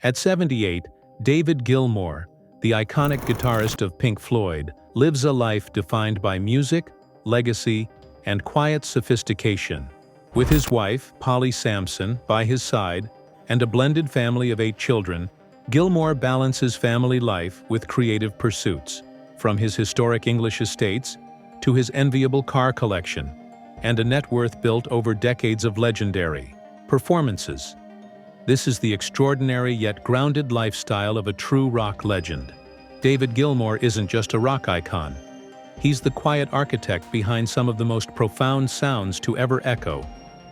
At 78, David Gilmour, the iconic guitarist of Pink Floyd, lives a life defined by music, legacy, and quiet sophistication. With his wife, Polly Samson, by his side, and a blended family of 8 children, Gilmour balances family life with creative pursuits, from his historic English estates to his enviable car collection, and a net worth built over decades of legendary performances. This is the extraordinary yet grounded lifestyle of a true rock legend. David Gilmour isn't just a rock icon. He's the quiet architect behind some of the most profound sounds to ever echo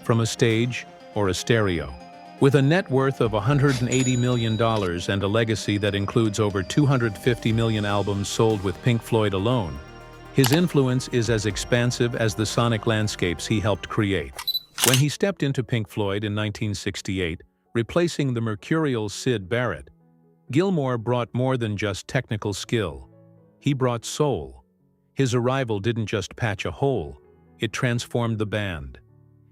from a stage or a stereo. With a net worth of $180 million and a legacy that includes over 250 million albums sold with Pink Floyd alone, his influence is as expansive as the sonic landscapes he helped create. When he stepped into Pink Floyd in 1968, replacing the mercurial Syd Barrett, Gilmour brought more than just technical skill. He brought soul. His arrival didn't just patch a hole, it transformed the band.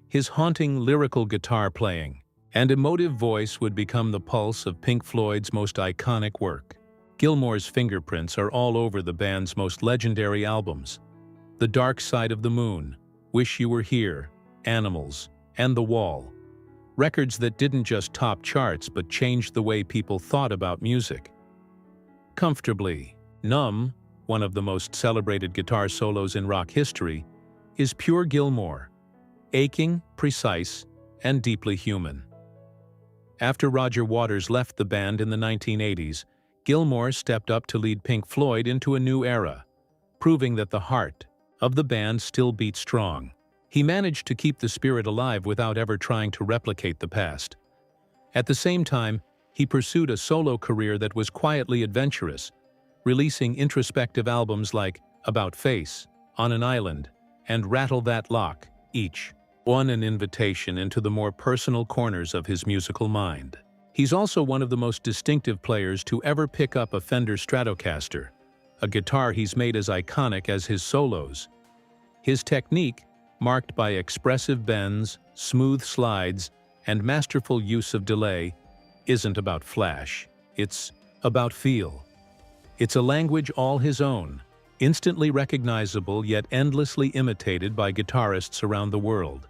His haunting lyrical guitar playing and emotive voice would become the pulse of Pink Floyd's most iconic work. Gilmour's fingerprints are all over the band's most legendary albums: The Dark Side of the Moon, Wish You Were Here, Animals, and The Wall. Records that didn't just top charts but changed the way people thought about music. Comfortably Numb, one of the most celebrated guitar solos in rock history, is pure Gilmour, aching, precise, and deeply human. After Roger Waters left the band in the 1980s, Gilmour stepped up to lead Pink Floyd into a new era, proving that the heart of the band still beat strong. He managed to keep the spirit alive without ever trying to replicate the past. At the same time, he pursued a solo career that was quietly adventurous, releasing introspective albums like About Face, On an Island, and Rattle That Lock, each one an invitation into the more personal corners of his musical mind. He's also one of the most distinctive players to ever pick up a Fender Stratocaster, a guitar he's made as iconic as his solos. His technique, marked by expressive bends, smooth slides, and masterful use of delay, isn't about flash. It's about feel. It's a language all his own, instantly recognizable yet endlessly imitated by guitarists around the world.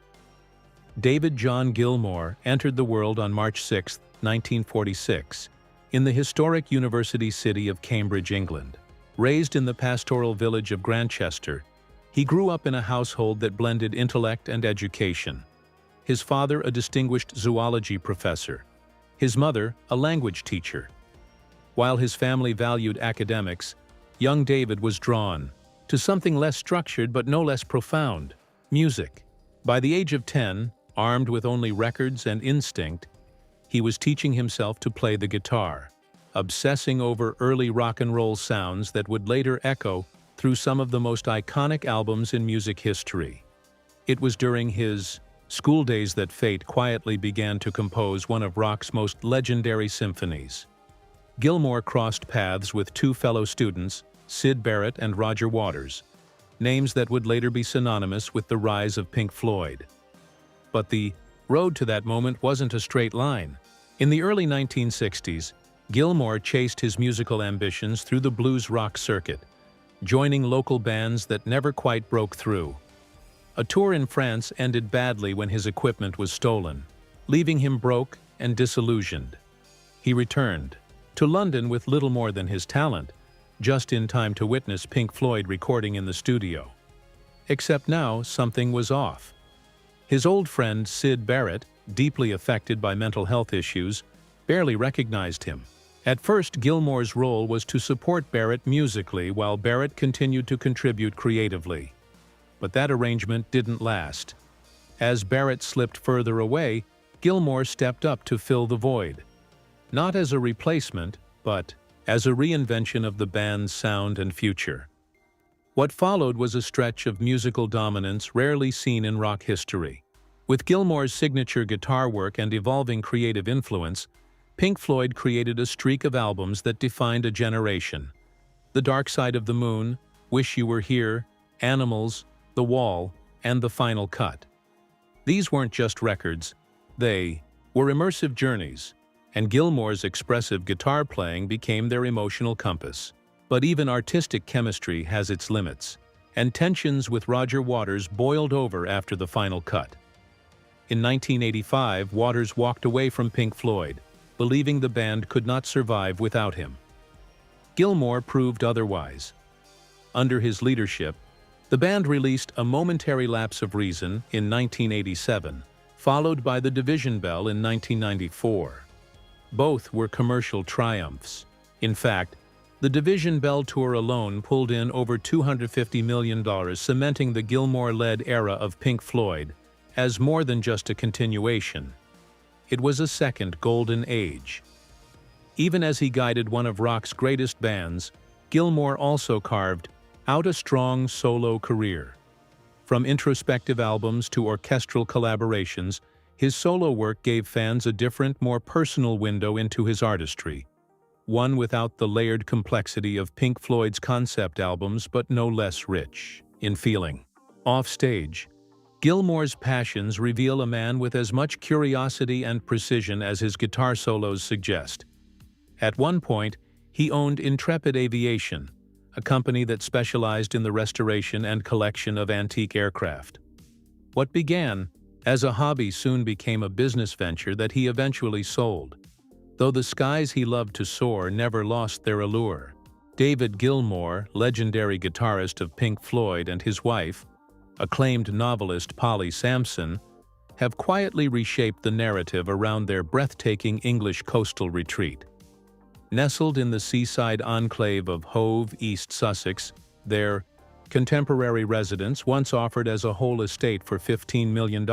David John Gilmour entered the world on March 6, 1946, in the historic university city of Cambridge, England. Raised in the pastoral village of Grantchester, he grew up in a household that blended intellect and education. His father, a distinguished zoology professor, his mother, a language teacher. While his family valued academics, young David was drawn to something less structured but no less profound: music. By the age of 10, armed with only records and instinct, he was teaching himself to play the guitar, obsessing over early rock and roll sounds that would later echo through some of the most iconic albums in music history. It was during his school days that fate quietly began to compose one of rock's most legendary symphonies. Gilmour crossed paths with 2 fellow students, Syd Barrett and Roger Waters, names that would later be synonymous with the rise of Pink Floyd. But the road to that moment wasn't a straight line. In the early 1960s, Gilmour chased his musical ambitions through the blues rock circuit, joining local bands that never quite broke through. A tour in France ended badly when his equipment was stolen, leaving him broke and disillusioned. He returned to London with little more than his talent, just in time to witness Pink Floyd recording in the studio. Except now, something was off. His old friend Syd Barrett, deeply affected by mental health issues, barely recognized him. At first, Gilmour's role was to support Barrett musically while Barrett continued to contribute creatively. But that arrangement didn't last. As Barrett slipped further away, Gilmour stepped up to fill the void. Not as a replacement, but as a reinvention of the band's sound and future. What followed was a stretch of musical dominance rarely seen in rock history. With Gilmour's signature guitar work and evolving creative influence, Pink Floyd created a streak of albums that defined a generation. The Dark Side of the Moon, Wish You Were Here, Animals, The Wall, and The Final Cut. These weren't just records, they were immersive journeys, and Gilmour's expressive guitar playing became their emotional compass. But even artistic chemistry has its limits, and tensions with Roger Waters boiled over after the final cut. In 1985, Waters walked away from Pink Floyd, believing the band could not survive without him. Gilmour proved otherwise. Under his leadership, the band released A Momentary Lapse of Reason in 1987, followed by The Division Bell in 1994. Both were commercial triumphs. In fact, the Division Bell tour alone pulled in over $250 million, cementing the Gilmour-led era of Pink Floyd as more than just a continuation. It was a second golden age. Even as he guided one of rock's greatest bands, Gilmour also carved out a strong solo career. From introspective albums to orchestral collaborations, his solo work gave fans a different, more personal window into his artistry. One without the layered complexity of Pink Floyd's concept albums, but no less rich in feeling. Offstage, Gilmour's passions reveal a man with as much curiosity and precision as his guitar solos suggest. At one point, he owned Intrepid Aviation, a company that specialized in the restoration and collection of antique aircraft. What began as a hobby soon became a business venture that he eventually sold, though the skies he loved to soar never lost their allure. David Gilmour, legendary guitarist of Pink Floyd, and his wife, acclaimed novelist Polly Samson, have quietly reshaped the narrative around their breathtaking English coastal retreat. Nestled in the seaside enclave of Hove, East Sussex, their contemporary residence, once offered as a whole estate for $15 million,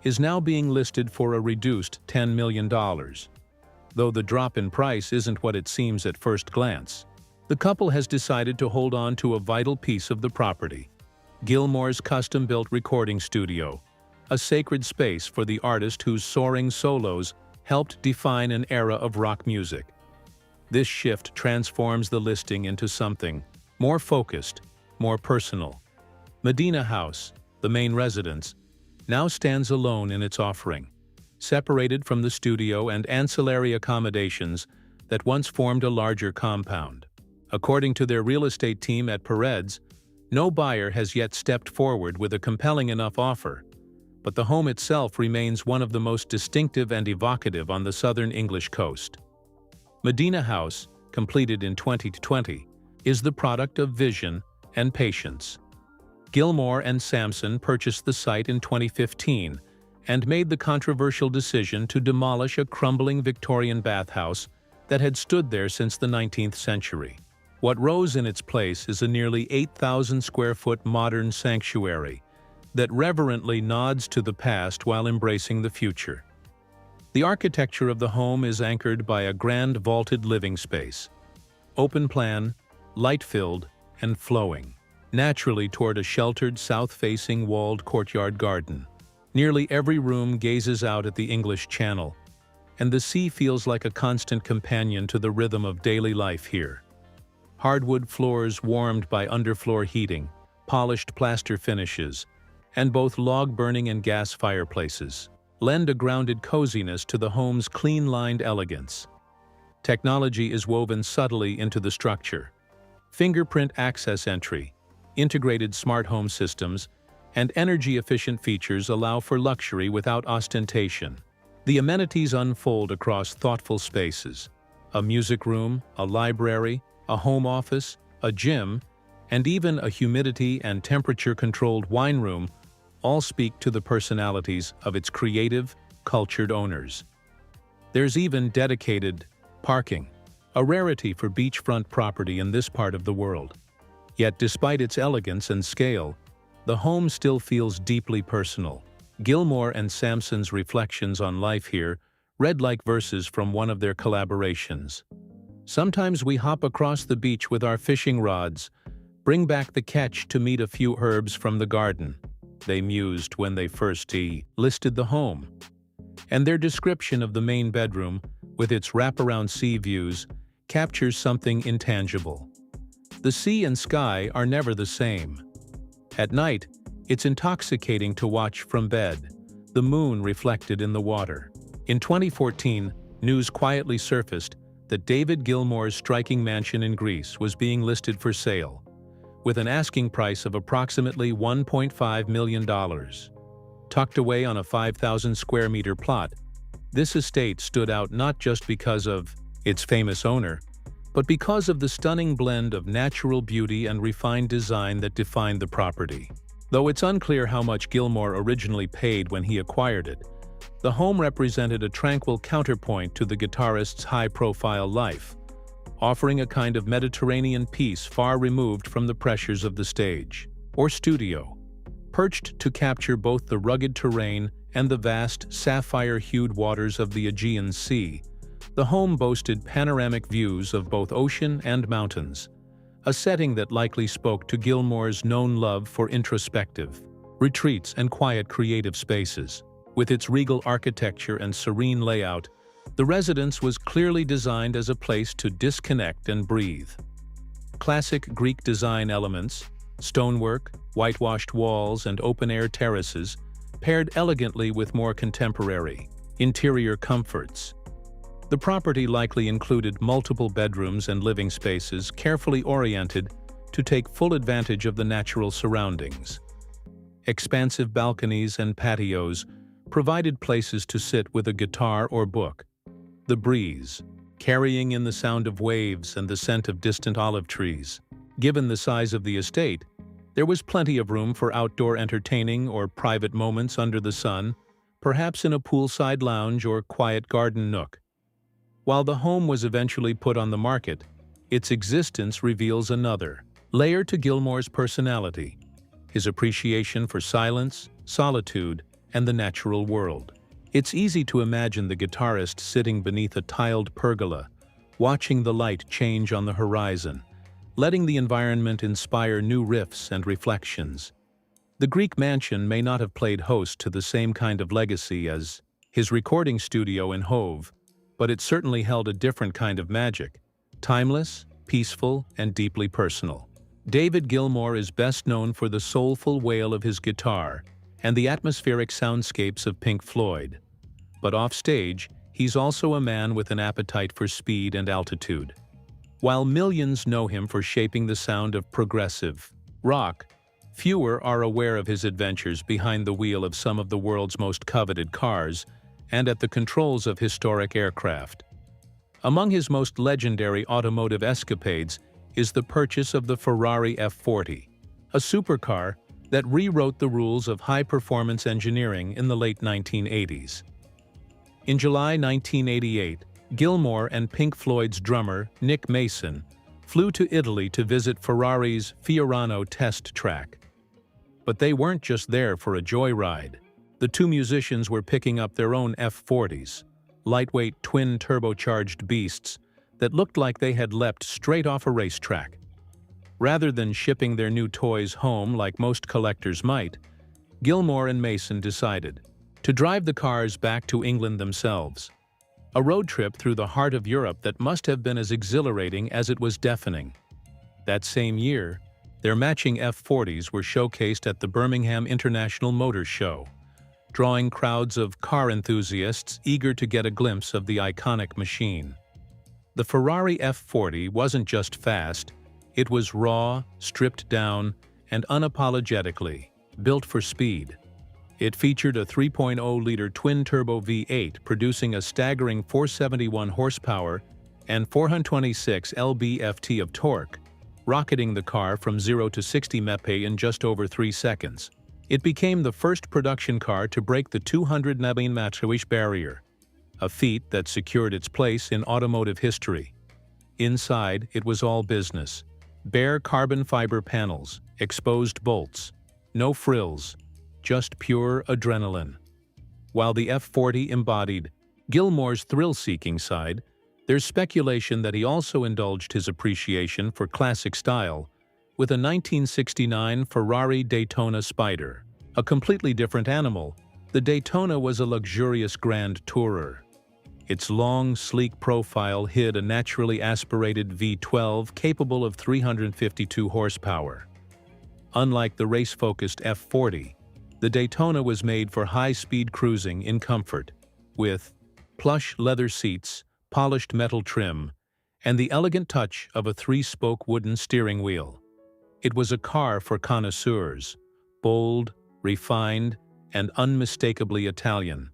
is now being listed for a reduced $10 million. Though the drop in price isn't what it seems at first glance, the couple has decided to hold on to a vital piece of the property: Gilmour's custom-built recording studio, a sacred space for the artist whose soaring solos helped define an era of rock music. This shift transforms the listing into something more focused, more personal. Medina House, the main residence, now stands alone in its offering, separated from the studio and ancillary accommodations that once formed a larger compound. According to their real estate team at Paredes, no buyer has yet stepped forward with a compelling enough offer, but the home itself remains one of the most distinctive and evocative on the southern English coast. Medina House, completed in 2020, is the product of vision and patience. Gilmour and Samson purchased the site in 2015 and made the controversial decision to demolish a crumbling Victorian bathhouse that had stood there since the 19th century. What rose in its place is a nearly 8,000-square-foot modern sanctuary that reverently nods to the past while embracing the future. The architecture of the home is anchored by a grand vaulted living space, open plan, light-filled, and flowing, naturally toward a sheltered south-facing walled courtyard garden. Nearly every room gazes out at the English Channel, and the sea feels like a constant companion to the rhythm of daily life here. Hardwood floors warmed by underfloor heating, polished plaster finishes, and both log-burning and gas fireplaces lend a grounded coziness to the home's clean-lined elegance. Technology is woven subtly into the structure. Fingerprint access entry, integrated smart home systems, and energy-efficient features allow for luxury without ostentation. The amenities unfold across thoughtful spaces: a music room, a library, a home office, a gym, and even a humidity and temperature-controlled wine room all speak to the personalities of its creative, cultured owners. There's even dedicated parking, a rarity for beachfront property in this part of the world. Yet despite its elegance and scale, the home still feels deeply personal. Gilmour and Samson's reflections on life here read like verses from one of their collaborations. Sometimes we hop across the beach with our fishing rods, bring back the catch to meet a few herbs from the garden, they mused when they first listed the home. And their description of the main bedroom, with its wraparound sea views, captures something intangible. The sea and sky are never the same. At night, it's intoxicating to watch from bed, the moon reflected in the water. In 2014, news quietly surfaced that David Gilmour's striking mansion in Greece was being listed for sale, with an asking price of approximately $1.5 million. Tucked away on a 5,000 square meter plot, this estate stood out not just because of its famous owner, but because of the stunning blend of natural beauty and refined design that defined the property. Though it's unclear how much Gilmour originally paid when he acquired it, the home represented a tranquil counterpoint to the guitarist's high-profile life, offering a kind of Mediterranean peace far removed from the pressures of the stage or studio. Perched to capture both the rugged terrain and the vast, sapphire-hued waters of the Aegean Sea, the home boasted panoramic views of both ocean and mountains, a setting that likely spoke to Gilmour's known love for introspective retreats and quiet creative spaces. With its regal architecture and serene layout, the residence was clearly designed as a place to disconnect and breathe. Classic Greek design elements, stonework, whitewashed walls, and open-air terraces paired elegantly with more contemporary interior comforts. The property likely included multiple bedrooms and living spaces carefully oriented to take full advantage of the natural surroundings. Expansive balconies and patios provided places to sit with a guitar or book. The breeze, carrying in the sound of waves and the scent of distant olive trees. Given the size of the estate, there was plenty of room for outdoor entertaining or private moments under the sun, perhaps in a poolside lounge or quiet garden nook. While the home was eventually put on the market, its existence reveals another layer to Gilmour's personality: his appreciation for silence, solitude, and the natural world. It's easy to imagine the guitarist sitting beneath a tiled pergola, watching the light change on the horizon, letting the environment inspire new riffs and reflections. The Greek mansion may not have played host to the same kind of legacy as his recording studio in Hove, but it certainly held a different kind of magic: timeless, peaceful, and deeply personal. David Gilmour is best known for the soulful wail of his guitar and the atmospheric soundscapes of Pink Floyd. But offstage, he's also a man with an appetite for speed and altitude. While millions know him for shaping the sound of progressive rock, fewer are aware of his adventures behind the wheel of some of the world's most coveted cars and at the controls of historic aircraft. Among his most legendary automotive escapades is the purchase of the Ferrari F40, a supercar that rewrote the rules of high-performance engineering in the late 1980s. In July 1988, Gilmour and Pink Floyd's drummer, Nick Mason, flew to Italy to visit Ferrari's Fiorano test track. But they weren't just there for a joyride. The two musicians were picking up their own F40s, lightweight twin-turbocharged beasts that looked like they had leapt straight off a racetrack. Rather than shipping their new toys home like most collectors might, Gilmour and Mason decided to drive the cars back to England themselves. A road trip through the heart of Europe that must have been as exhilarating as it was deafening. That same year, their matching F40s were showcased at the Birmingham International Motor Show, drawing crowds of car enthusiasts eager to get a glimpse of the iconic machine. The Ferrari F40 wasn't just fast, it was raw, stripped down, and unapologetically built for speed. It featured a 3.0-liter twin-turbo V8 producing a staggering 471 horsepower and 426 lb-ft of torque, rocketing the car from 0 to 60 mph in just over 3 seconds. It became the first production car to break the 200 mph barrier, a feat that secured its place in automotive history. Inside, it was all business. Bare carbon fiber panels, exposed bolts, no frills, just pure adrenaline. While the F40 embodied Gilmour's thrill-seeking side, there's speculation that he also indulged his appreciation for classic style with a 1969 Ferrari Daytona Spider. A completely different animal, the Daytona was a luxurious grand tourer. Its long, sleek profile hid a naturally aspirated V12 capable of 352 horsepower. Unlike the race-focused F40, the Daytona was made for high-speed cruising in comfort, with plush leather seats, polished metal trim, and the elegant touch of a three-spoke wooden steering wheel. It was a car for connoisseurs, bold, refined, and unmistakably Italian.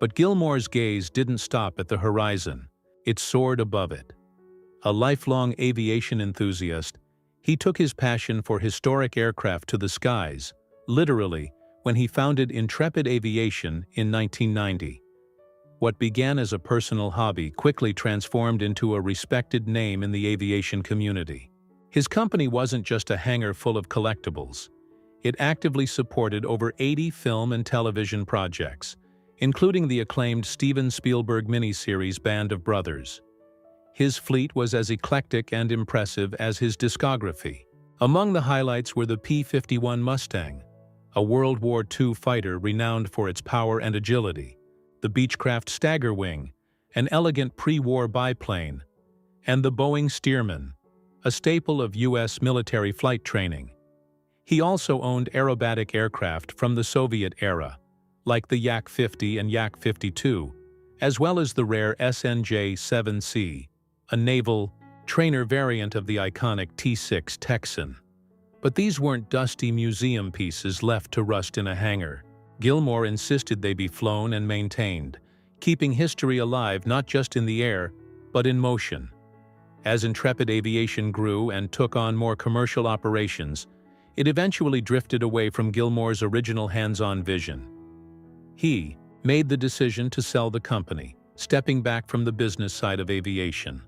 But Gilmour's gaze didn't stop at the horizon. It soared above it. A lifelong aviation enthusiast, he took his passion for historic aircraft to the skies, literally, when he founded Intrepid Aviation in 1990. What began as a personal hobby quickly transformed into a respected name in the aviation community. His company wasn't just a hangar full of collectibles. It actively supported over 80 film and television projects, including the acclaimed Steven Spielberg miniseries Band of Brothers. His fleet was as eclectic and impressive as his discography. Among the highlights were the P-51 Mustang, a World War II fighter renowned for its power and agility, the Beechcraft Staggerwing, an elegant pre-war biplane, and the Boeing Stearman, a staple of U.S. military flight training. He also owned aerobatic aircraft from the Soviet era, like the Yak-50 and Yak-52, as well as the rare SNJ-7C, a naval trainer variant of the iconic T-6 Texan. But these weren't dusty museum pieces left to rust in a hangar. Gilmour insisted they be flown and maintained, keeping history alive not just in the air, but in motion. As Intrepid Aviation grew and took on more commercial operations, it eventually drifted away from Gilmour's original hands-on vision. He made the decision to sell the company, stepping back from the business side of aviation.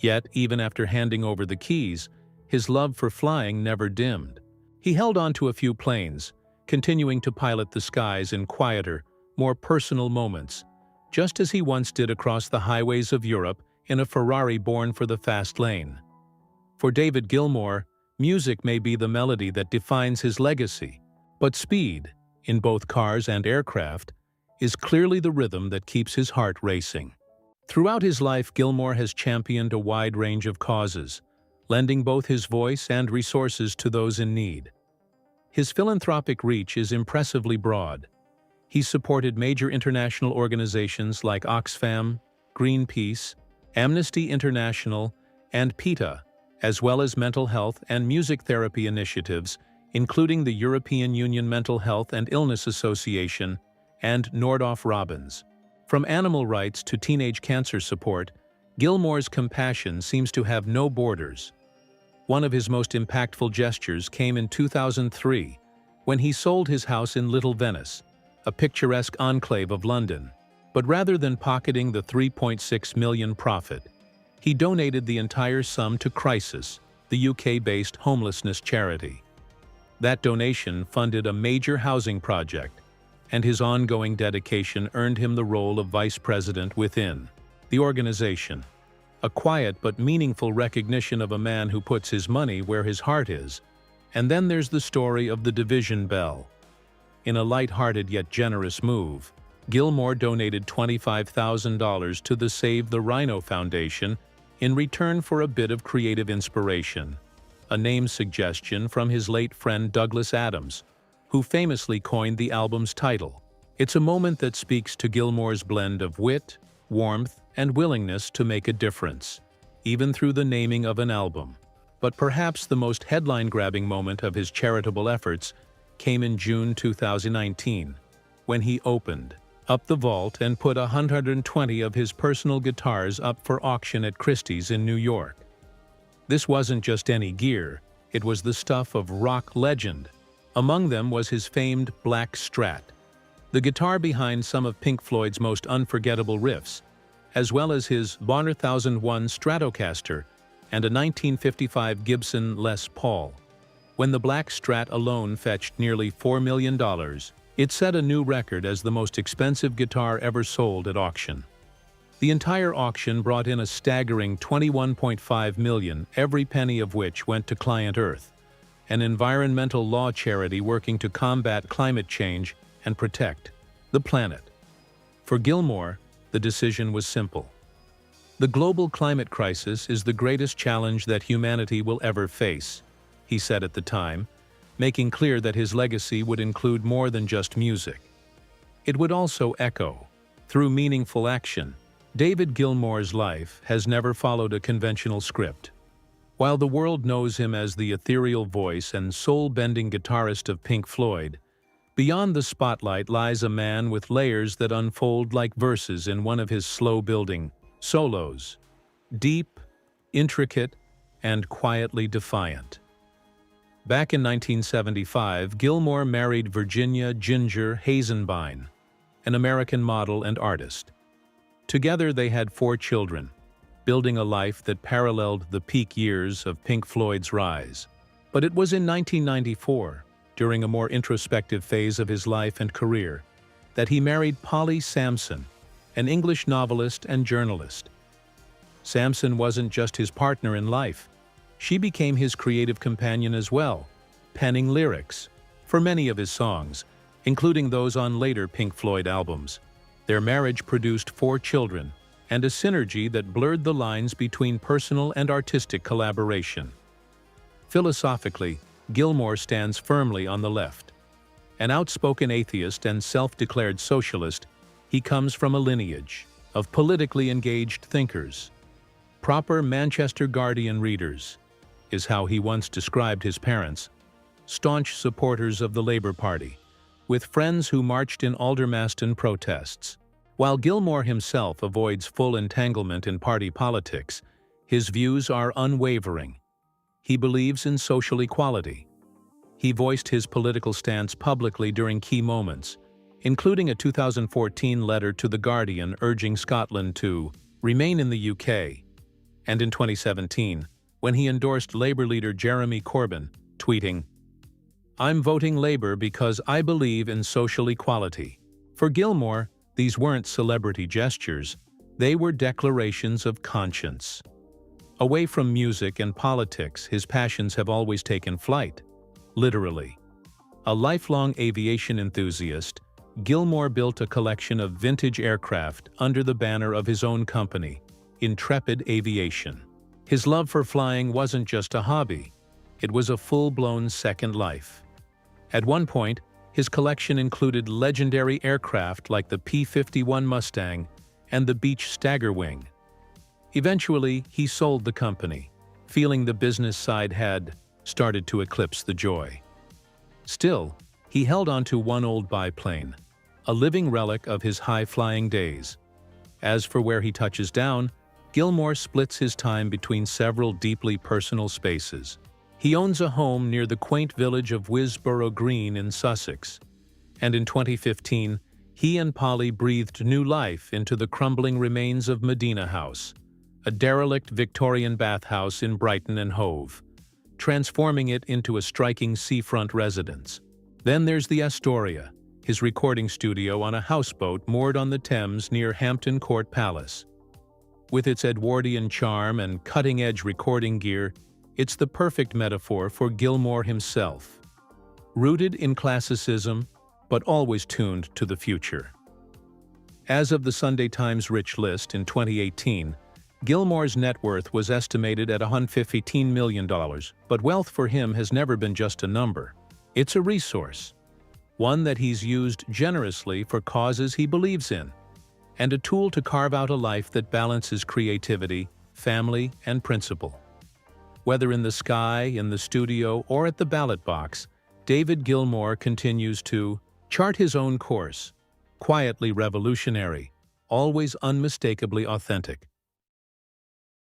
Yet, even after handing over the keys, his love for flying never dimmed. He held on to a few planes, continuing to pilot the skies in quieter, more personal moments, just as he once did across the highways of Europe in a Ferrari born for the fast lane. For David Gilmour, music may be the melody that defines his legacy, but speed, in both cars and aircraft, is clearly the rhythm that keeps his heart racing. Throughout his life, Gilmour has championed a wide range of causes, lending both his voice and resources to those in need. His philanthropic reach is impressively broad. He's supported major international organizations like Oxfam, Greenpeace, Amnesty International, and PETA, as well as mental health and music therapy initiatives, including the European Union Mental Health and Illness Association and Nordhoff Robbins. From animal rights to teenage cancer support, Gilmour's compassion seems to have no borders. One of his most impactful gestures came in 2003, when he sold his house in Little Venice, a picturesque enclave of London. But rather than pocketing the $3.6 million profit, he donated the entire sum to Crisis, the UK-based homelessness charity. That donation funded a major housing project, and his ongoing dedication earned him the role of vice president within the organization, a quiet but meaningful recognition of a man who puts his money where his heart is. And then there's the story of the Division Bell. In a light-hearted yet generous move, Gilmour donated $25,000 to the Save the Rhino Foundation in return for a bit of creative inspiration, a name suggestion from his late friend Douglas Adams, who famously coined the album's title. It's a moment that speaks to Gilmour's blend of wit, warmth, and willingness to make a difference, even through the naming of an album. But perhaps the most headline-grabbing moment of his charitable efforts came in June 2019, when he opened up the vault and put 120 of his personal guitars up for auction at Christie's in New York. This wasn't just any gear, it was the stuff of rock legend. Among them was his famed Black Strat, the guitar behind some of Pink Floyd's most unforgettable riffs, as well as his Bonner 1001 Stratocaster and a 1955 Gibson Les Paul. When the Black Strat alone fetched nearly $4 million, it set a new record as the most expensive guitar ever sold at auction. The entire auction brought in a staggering $21.5 million, every penny of which went to Client Earth, an environmental law charity working to combat climate change and protect the planet. For Gilmour, the decision was simple. The global climate crisis is the greatest challenge that humanity will ever face, he said at the time, making clear that his legacy would include more than just music. It would also echo through meaningful action. David Gilmour's life has never followed a conventional script. While the world knows him as the ethereal voice and soul-bending guitarist of Pink Floyd, beyond the spotlight lies a man with layers that unfold like verses in one of his slow-building solos. Deep, intricate, and quietly defiant. Back in 1975, Gilmour married Virginia "Ginger" Hazenbein, an American model and artist. Together they had 4 children, building a life that paralleled the peak years of Pink Floyd's rise. But it was in 1994, during a more introspective phase of his life and career, that he married Polly Samson, an English novelist and journalist. Samson wasn't just his partner in life. She became his creative companion as well, penning lyrics for many of his songs, including those on later Pink Floyd albums. Their marriage produced 4 children and a synergy that blurred the lines between personal and artistic collaboration. Philosophically, Gilmour stands firmly on the left. An outspoken atheist and self-declared socialist, he comes from a lineage of politically engaged thinkers. Proper Manchester Guardian readers, is how he once described his parents, staunch supporters of the Labour Party, with friends who marched in Aldermaston protests. While Gilmour himself avoids full entanglement in party politics, his views are unwavering. He believes in social equality. He voiced his political stance publicly during key moments, including a 2014 letter to The Guardian urging Scotland to remain in the UK, and in 2017, when he endorsed Labour leader Jeremy Corbyn, tweeting, "I'm voting Labour because I believe in social equality." For Gilmour, these weren't celebrity gestures, they were declarations of conscience. Away from music and politics, his passions have always taken flight, literally. A lifelong aviation enthusiast, Gilmour built a collection of vintage aircraft under the banner of his own company, Intrepid Aviation. His love for flying wasn't just a hobby, it was a full-blown second life. At one point, his collection included legendary aircraft like the P-51 Mustang and the Beech Staggerwing. Eventually, he sold the company, feeling the business side had started to eclipse the joy. Still, he held on to one old biplane, a living relic of his high-flying days. As for where he touches down, Gilmour splits his time between several deeply personal spaces. He owns a home near the quaint village of Wisborough Green in Sussex, and in 2015, he and Polly breathed new life into the crumbling remains of Medina House, a derelict Victorian bathhouse in Brighton and Hove, transforming it into a striking seafront residence. Then there's the Astoria, his recording studio on a houseboat moored on the Thames near Hampton Court Palace. With its Edwardian charm and cutting-edge recording gear, it's the perfect metaphor for Gilmour himself. Rooted in classicism, but always tuned to the future. As of the Sunday Times Rich List in 2018, Gilmour's net worth was estimated at $115 million, but wealth for him has never been just a number. It's a resource, one that he's used generously for causes he believes in, and a tool to carve out a life that balances creativity, family, and principle. Whether in the sky, in the studio, or at the ballot box, David Gilmour continues to chart his own course, quietly revolutionary, always unmistakably authentic.